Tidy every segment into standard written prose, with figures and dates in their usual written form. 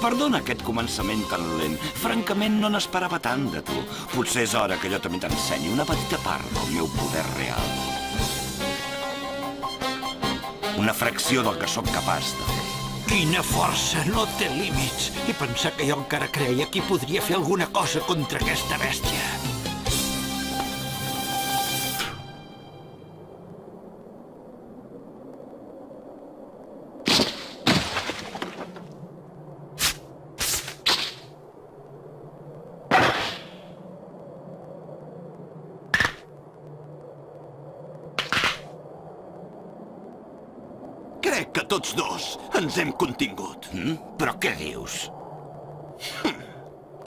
Perdona aquest començament tan lent. Francament, no n'esperava tant de tu. Potser és hora que jo també t'ensenyi una petita part del meu poder real. Una fracció del que sóc capaç de fer. Quina força, no té límits. I pensar que jo encara creia que hi podria fer alguna cosa contra aquesta bèstia. Crec que tots dos ens hem contingut. Però què dius?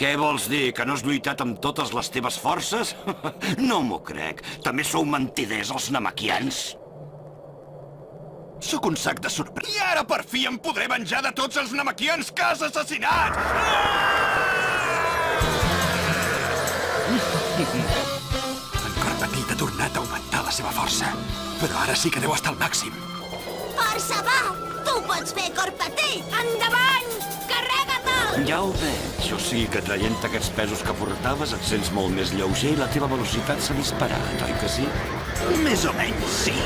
Què vols dir, que no has lluitat amb totes les teves forces? No m'ho crec. També sou mentiders, els namaquians. Sóc un sac de sorpresa. I ara per fi em podré venjar de tots els namaquians que has assassinat! En Corpatit ha tornat a augmentar la seva força, però ara sí que deu estar al màxim. Força, va! Tu ho pots fer, Corpatit! Endavant! Carrega-te'l! Ja ho veig. O sigui que traient aquests pesos que portaves et sents molt més lleuger i la teva velocitat s'ha disparat, oi que sí? Més o menys, sí.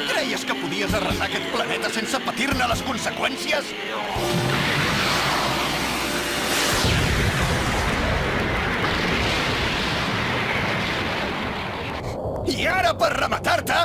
Creies que podies arrasar aquest planeta sense patir-ne les conseqüències? I ara, per rematar-te...